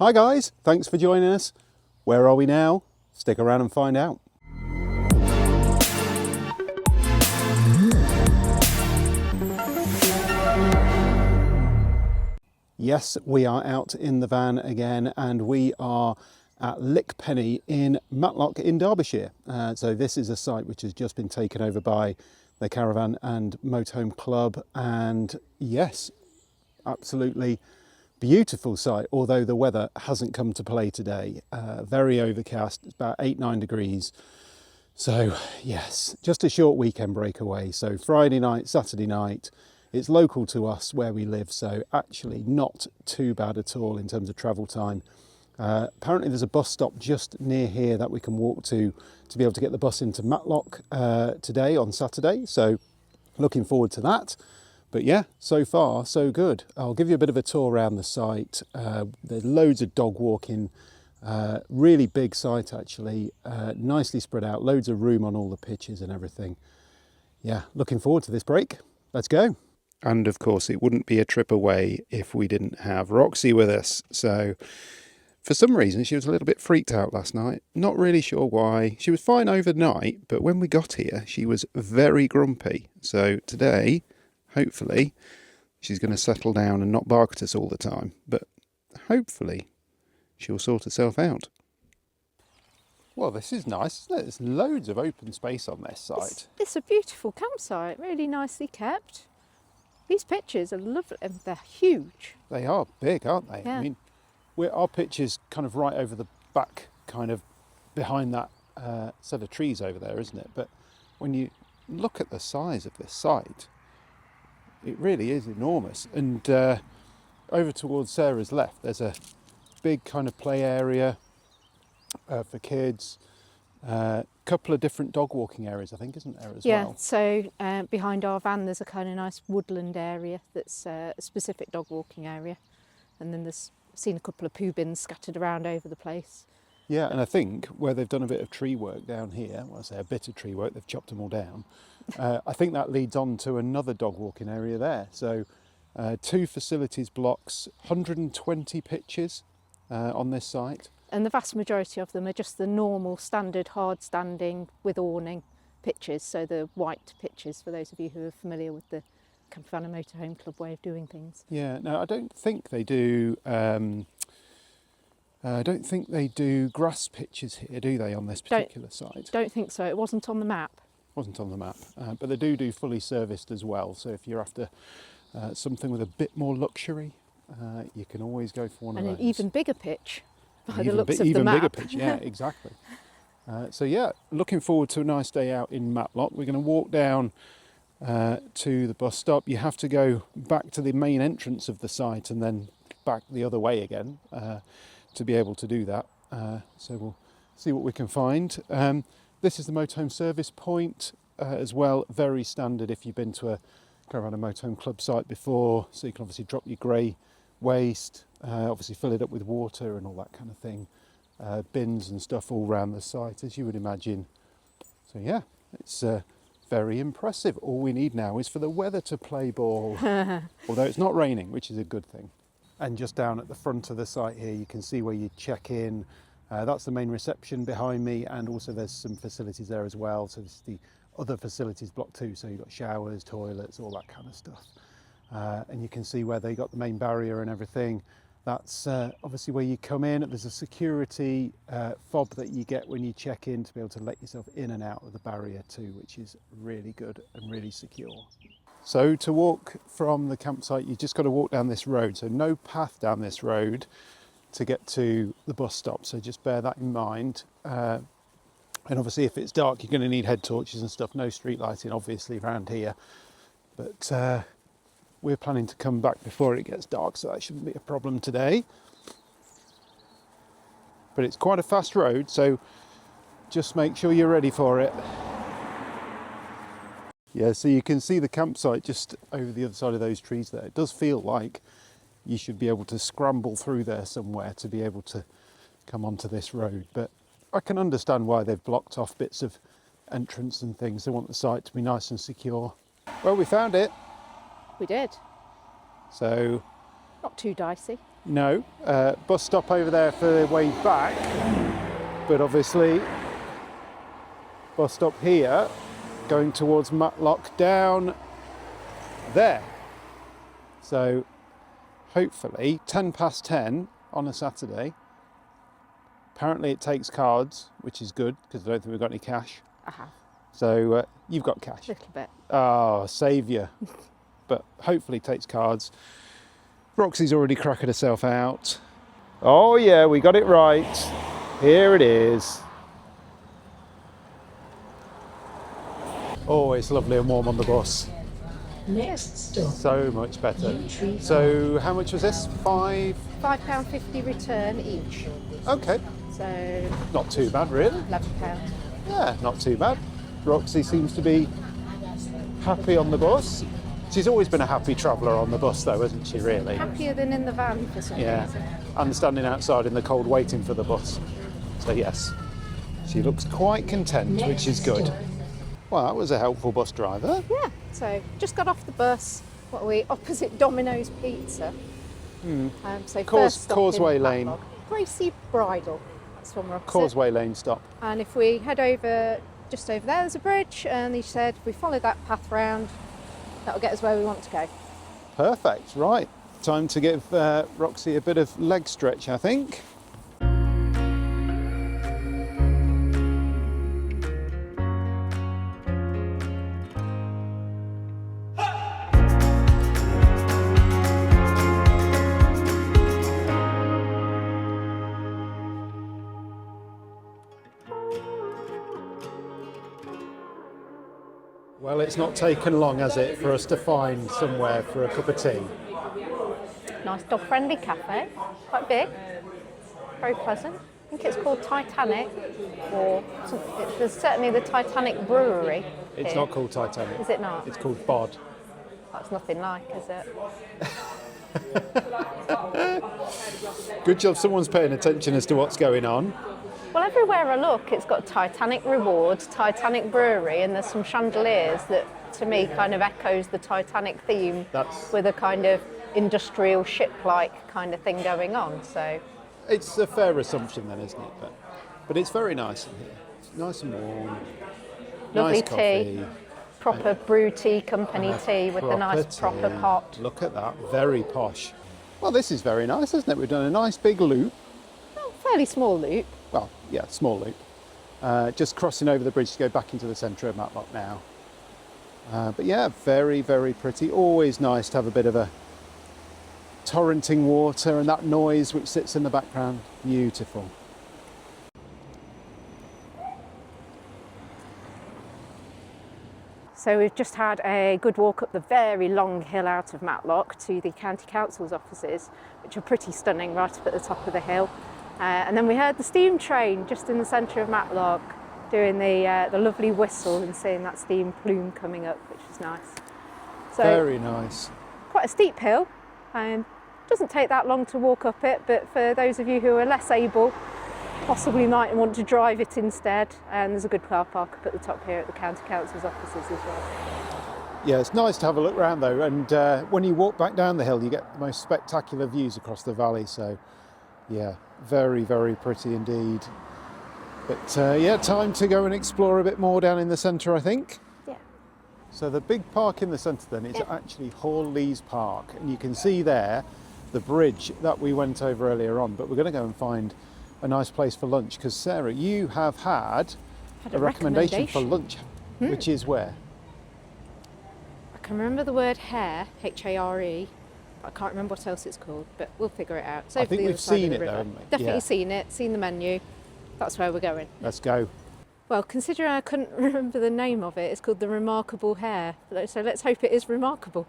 Hi guys, thanks for joining us. Where are we now? Stick around and find out. Yes, we are out in the van again and we are at Lickpenny in Matlock in Derbyshire. So this is a site which has just been taken over by the Caravan and Motorhome Club, and yes, absolutely beautiful site, although the weather hasn't come to play today. Very overcast, it's about 8-9 degrees. So yes, just a short weekend breakaway. So Friday night, Saturday night, it's local to us where we live, so actually not too bad at all in terms of travel time. Apparently there's a bus stop just near here that we can walk to be able to get the bus into Matlock today on Saturday. So looking forward to that. But yeah, so far so good. I'll give you a bit of a tour around the site. There's loads of dog walking, really big site actually, nicely spread out, loads of room on all the pitches and everything. Yeah, looking forward to this break. Let's go. And of course it wouldn't be a trip away if we didn't have Roxy with us. So for some reason she was a little bit freaked out last night. Not really sure why. She was fine overnight, but when we got here she was very grumpy. So today, hopefully, she's going to settle down and not bark at us all the time, but hopefully she'll sort herself out. Well, this is nice, isn't it? There's loads of open space on this site. It's a beautiful campsite, really nicely kept. These pitches are lovely and they're huge. They are big, aren't they? Yeah. I mean, our pitch is kind of right over the back, kind of behind that set of trees over there, isn't it? But when you look at the size of this site, it really is enormous. And over towards Sarah's left, there's a big kind of play area for kids. Couple of different dog walking areas, I think, isn't there, as well? Yeah, so behind our van there's a kind of nice woodland area that's a specific dog walking area. And then there's seen a couple of poo bins scattered around over the place. Yeah, and I think where they've done a bit of tree work down here, well, I say a bit of tree work, they've chopped them all down. I think that leads on to another dog walking area there. So 2 facilities blocks, 120 pitches on this site. And the vast majority of them are just the normal standard hard standing with awning pitches. So the white pitches, for those of you who are familiar with the Campervan and Motorhome Club way of doing things. Yeah, no, I don't think they do. I don't think they do grass pitches here, do they, on this particular site? Don't think so. It wasn't on the map. Wasn't on the map, but they do fully serviced as well. So if you're after something with a bit more luxury, you can always go for one of those. And an even bigger pitch by the looks of the map. Even bigger pitch, yeah, exactly. So yeah, looking forward to a nice day out in Matlock. We're going to walk down to the bus stop. You have to go back to the main entrance of the site and then back the other way again to be able to do that. So we'll see what we can find. This is the motorhome service point as well. Very standard if you've been to a Caravan and Motorhome Club site before. So you can obviously drop your grey waste, obviously fill it up with water and all that kind of thing. Bins and stuff all around the site, as you would imagine. So yeah, it's very impressive. All we need now is for the weather to play ball, although it's not raining, which is a good thing. And just down at the front of the site here, you can see where you check in. That's the main reception behind me, and also there's some facilities there as well. So this is the other facilities block too. So you've got showers, toilets, all that kind of stuff. And you can see where they got the main barrier and everything. That's obviously where you come in. There's a security fob that you get when you check in to be able to let yourself in and out of the barrier too, which is really good and really secure. So to walk from the campsite, you just got to walk down this road. So no path down this road to get to the bus stop. So just bear that in mind. And obviously if it's dark, you're going to need head torches and stuff. No street lighting obviously around here. But we're planning to come back before it gets dark, so that shouldn't be a problem today. But it's quite a fast road, so just make sure you're ready for it. Yeah, so you can see the campsite just over the other side of those trees there. It does feel like you should be able to scramble through there somewhere to be able to come onto this road. But I can understand why they've blocked off bits of entrance and things. They want the site to be nice and secure. Well, we found it. We did. So Not too dicey. No, bus stop over there for the way back, but obviously bus stop here going towards Matlock down there. So hopefully 10 past 10 on a Saturday. Apparently it takes cards, which is good because I don't think we've got any cash. I have. So you've got cash. A little bit. Oh, saviour. But hopefully takes cards. Roxy's already cracking herself out. Oh yeah, we got it right. Here it is. Oh, it's lovely and warm on the bus. Next stop. So much better. So how much was this? £5.50 return each. Okay, So not too bad really. £11. Yeah, not too bad. Roxy seems to be happy on the bus. She's always been a happy traveller on the bus though, hasn't she really? Happier than in the van for some Yeah, reason. and standing outside in the cold waiting for the bus. So yes, she looks quite content, which is good. Well, that was a helpful bus driver. Yeah, so just got off the bus. What are we? Opposite Domino's Pizza. So first stop Causeway in Lane. Matlock. Gracie Bridal. That's from opposite. Causeway Lane stop. And if we head over, just over there, there's a bridge. And he said if we follow that path round, that'll get us where we want to go. Perfect, right. Time to give Roxy a bit of leg stretch, I think. Well, it's not taken long, has it, for us to find somewhere for a cup of tea? Nice dog-friendly cafe, quite big, very pleasant. I think it's called Titanic, or something. There's certainly the Titanic Brewery. It's here. not called Titanic. Is it not? It's called Bod. That's nothing like, is it? Good job someone's paying attention as to what's going on. Well, everywhere I look, it's got Titanic Rewards, Titanic Brewery, and there's some chandeliers that, to me, kind of echoes the Titanic theme with a kind of industrial ship-like kind of thing going on. So it's a fair assumption then, isn't it? But it's very nice in here. It's nice and warm. Lovely nice tea, coffee. proper brew tea company tea with the nice proper pot. Look at that, very posh. Well, this is very nice, isn't it? We've done a nice big loop. Oh, fairly small loop. Well, yeah, small loop. Just crossing over the bridge to go back into the centre of Matlock now. But yeah, very, very pretty. Always nice to have a bit of a torrenting water and that noise which sits in the background. Beautiful. So we've just had a good walk up the very long hill out of Matlock to the County Council's offices, which are pretty stunning right up at the top of the hill. And then we heard the steam train just in the centre of Matlock doing the lovely whistle and seeing that steam plume coming up, which was nice. So Very nice. quite a steep hill, and doesn't take that long to walk up it, but for those of you who are less able, possibly might want to drive it instead. And there's a good car park up at the top here at the County Council's offices as well. Yeah, it's nice to have a look around though, and when you walk back down the hill you get the most spectacular views across the valley, so yeah, very, very pretty indeed. But yeah, time to go and explore a bit more down in the centre, I think. Yeah. So the big park in the centre then is actually Hall Lees Park, and you can see there the bridge that we went over earlier on, but we're going to go and find a nice place for lunch, because Sarah, you have had a recommendation for lunch, which is where? I can remember the word hare, H-A-R-E, but I can't remember what else it's called, but we'll figure it out. It's I over think the we've other side of seen the it though, river. haven't we? Definitely Yeah. seen it, seen the menu. That's where we're going. Let's go. Well, considering I couldn't remember the name of it, it's called the Remarkable Hare. So let's hope it is remarkable.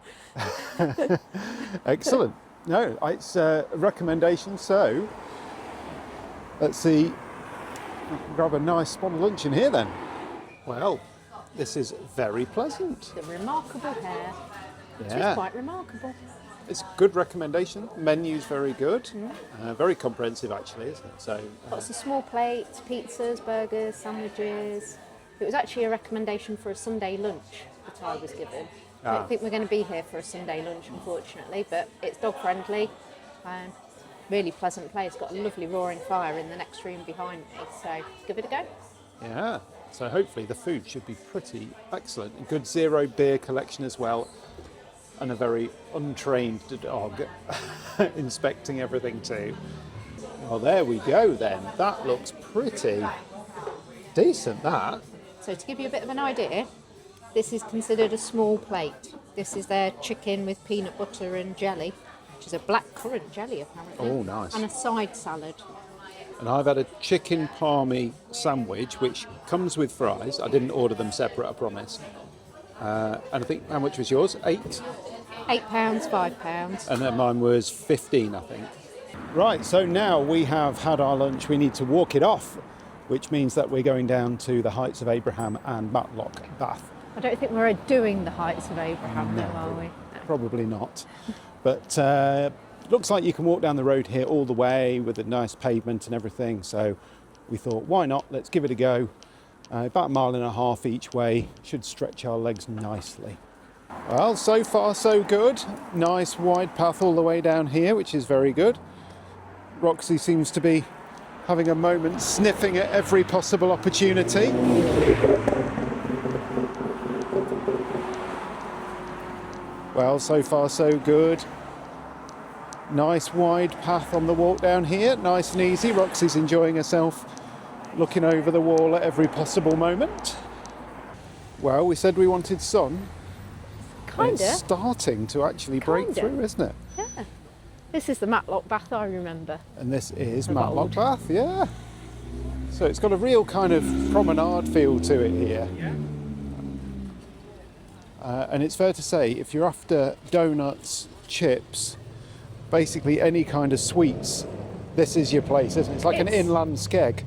Excellent. No, it's a recommendation, so let's see. Grab a nice spot of lunch in here then. Well, this is very pleasant. The Remarkable Hare, which Yeah. is quite remarkable. It's a good recommendation. Menu's very good. Very comprehensive actually, isn't it? So Lots of small plates, pizzas, burgers, sandwiches. It was actually a recommendation for a Sunday lunch that I was given. I don't think we're going to be here for a Sunday lunch, unfortunately, but it's dog friendly. really pleasant place. Got a lovely roaring fire in the next room behind me, so give it a go. Yeah, so hopefully the food should be pretty excellent. A good zero beer collection as well, and a very untrained dog inspecting everything too. Well, there we go then. That looks pretty decent, that. So to give you a bit of an idea, this is considered a small plate. This is their chicken with peanut butter and jelly, which is a black currant jelly apparently. Oh, nice. And a side salad. And I've had a chicken palmy sandwich, which comes with fries. I didn't order them separate, I promise. And I think, how much was yours? £8? £8, £5. And then mine was 15, I think. Right, so now we have had our lunch. We need to walk it off, which means that we're going down to the Heights of Abraham and Matlock Bath. I don't think we're doing the Heights of Abraham, No, though, are we? No. Probably not. But looks like you can walk down the road here all the way with a nice pavement and everything. So we thought, why not? Let's give it a go. About 1.5 miles each way. Should stretch our legs nicely. Well, so far so good. Nice wide path all the way down here, which is very good. Roxy seems to be having a moment sniffing at every possible opportunity. Well, so far so good. Nice wide path on the walk down here, nice and easy. Roxy's enjoying herself, looking over the wall at every possible moment. Well, we said we wanted sun. Kinda. It's starting to actually break Kinda. through, isn't it? Yeah. This is the Matlock Bath I remember. And this is Of Matlock old. Bath, yeah. So it's got a real kind of promenade feel to it here. And it's fair to say, if you're after donuts, chips, basically any kind of sweets, this is your place, isn't it? It's like an inland skeg.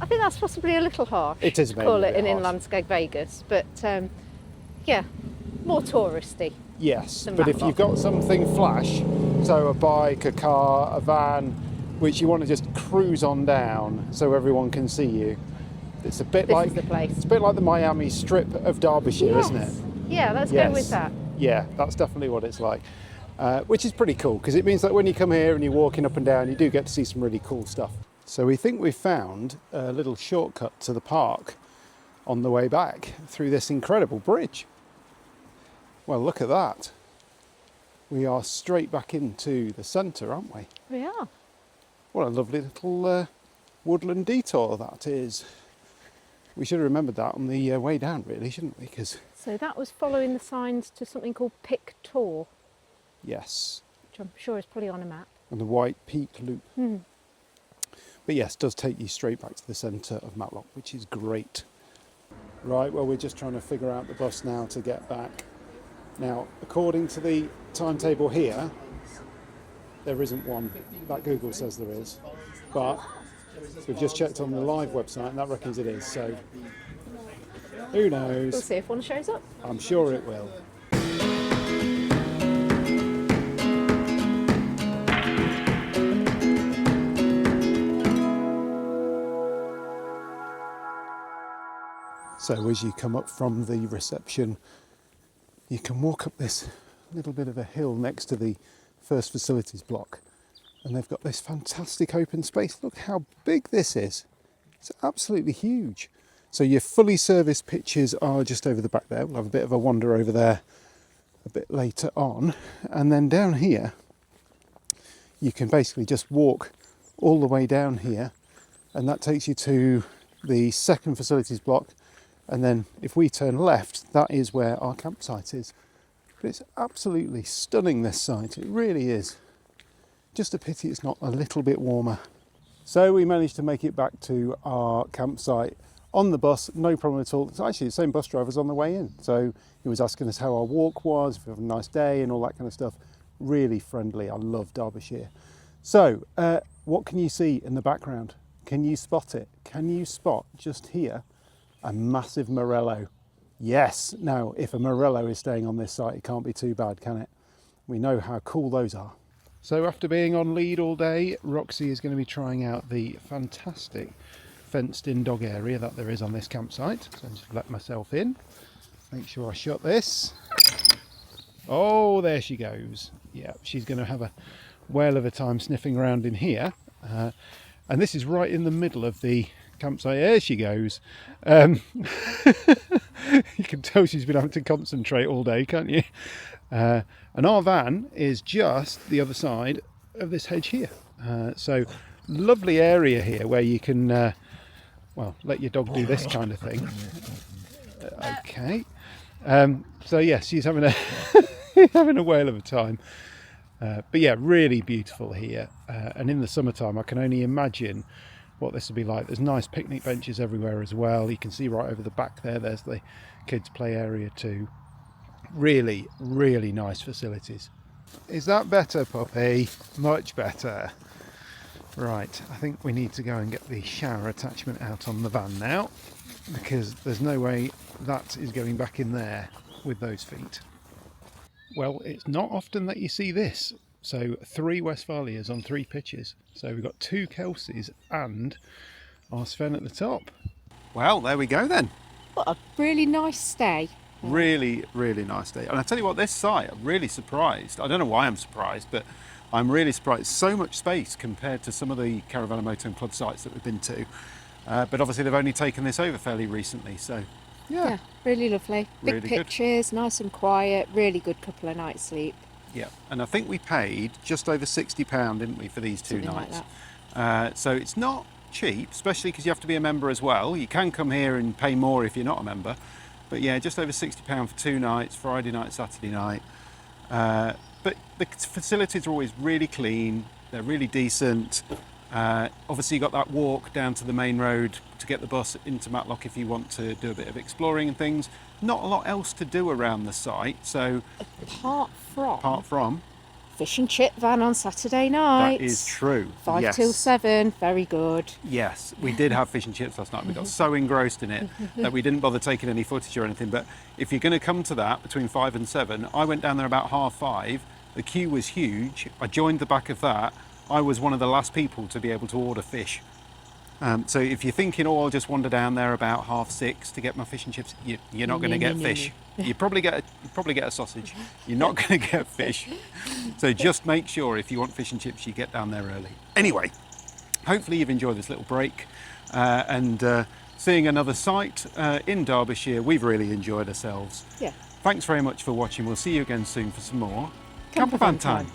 I think that's possibly a little harsh. It is to maybe call a it bit an harsh. inland skeg Vegas, but yeah, more touristy. Yes, than but if Matlock. you've got something flash, so a bike, a car, a van, which you want to just cruise on down so everyone can see you, it's a bit This like is the place. It's a bit like the Miami Strip of Derbyshire, isn't it? Yeah, let's go Yes. with that. Yeah, that's definitely what it's like, which is pretty cool because it means that when you come here and you're walking up and down, you do get to see some really cool stuff. So we think we've found a little shortcut to the park on the way back through this incredible bridge. Well, look at that. We are straight back into the centre, aren't we? We are. What a lovely little woodland detour that is. We should have remembered that on the way down, really, shouldn't we? Because So that was following the signs to something called Peak Tour, yes, which I'm sure is probably on a map. and the White Peak Loop. But yes, does take you straight back to the centre of Matlock, which is great. Right, well, we're just trying to figure out the bus now to get back. Now, according to the timetable here, there isn't one. That Google says there is. But we've just checked on the live website and that reckons it is. So who knows? We'll see if one shows up. I'm sure it will. So as you come up from the reception, you can walk up this little bit of a hill next to the first facilities block. And they've got this fantastic open space. Look how big this is. It's absolutely huge. So your fully serviced pitches are just over the back there. We'll have a bit of a wander over there a bit later on. And then down here, you can basically just walk all the way down here. And that takes you to the second facilities block. And then if we turn left, that is where our campsite is. But it's absolutely stunning, this site. It really is. Just a pity it's not a little bit warmer. So we managed to make it back to our campsite on the bus, no problem at all. It's actually the same bus driver's on the way in. So he was asking us how our walk was, if we have a nice day and all that kind of stuff. Really friendly. I love Derbyshire. So what can you see in the background? Can you spot it? Can you spot just here a massive Morello? Yes. Now, if a Morello is staying on this site, it can't be too bad, can it? We know how cool those are. So after being on lead all day, Roxy is going to be trying out the fantastic fenced-in dog area that there is on this campsite. So I'm just let myself in. Make sure I shut this. Oh, there she goes. Yeah, she's going to have a whale of a time sniffing around in here. And this is right in the middle of the campsite. There she goes. You can tell she's been having to concentrate all day, can't you? And our van is just the other side of this hedge here. So lovely area here where you can, well, let your dog do this kind of thing. Okay. So yes, she's having a having a whale of a time. But yeah, really beautiful here. And in the summertime, I can only imagine what this would be like. There's nice picnic benches everywhere as well. You can see right over the back there, there's the kids' play area too. Really, really nice facilities. Is that better, puppy? Much better. Right, I think we need to go and get the shower attachment out on the van now, because there's no way that is going back in there with those feet. Well, it's not often that you see this. So 3 Westphalias on 3 pitches. So we've got 2 Kelseys and our Sven at the top. Well, there we go then. What a really nice stay. Really, really nice day. And I tell you what, this site, I'm really surprised. I don't know why I'm surprised, but I'm really surprised. So much space compared to some of the Caravan and Motorhome Club sites that we've been to. But obviously they've only taken this over fairly recently, so yeah, really lovely. Big Really good. pictures, nice and quiet, really good couple of nights sleep. yeah. And I think we paid just over £60, didn't we, for these 2 Something like nights? So it's not cheap, especially because you have to be a member as well. You can come here and pay more if you're not a member. But yeah, just over £60 for 2 nights, Friday night, Saturday night. But the facilities are always really clean, they're really decent. Obviously you've got that walk down to the main road to get the bus into Matlock if you want to do a bit of exploring and things. Not a lot else to do around the site, so Apart from fish and chip van on Saturday night. that is true. 5 yes. till 7, very good. Yes, we did have fish and chips last night. We got so engrossed in it that we didn't bother taking any footage or anything. But if you're going to come to that between 5 and 7, I went down there about 5:30. The queue was huge. I joined the back of that. I was one of the last people to be able to order fish. So if you're thinking, oh, I'll just wander down there about 6:30 to get my fish and chips, you're not going to get fish. You probably get a sausage. You're not going to get fish. So just make sure if you want fish and chips, you get down there early. Anyway, hopefully you've enjoyed this little break and seeing another site in Derbyshire. We've really enjoyed ourselves. Yeah. Thanks very much for watching. We'll see you again soon for some more Campervan Time.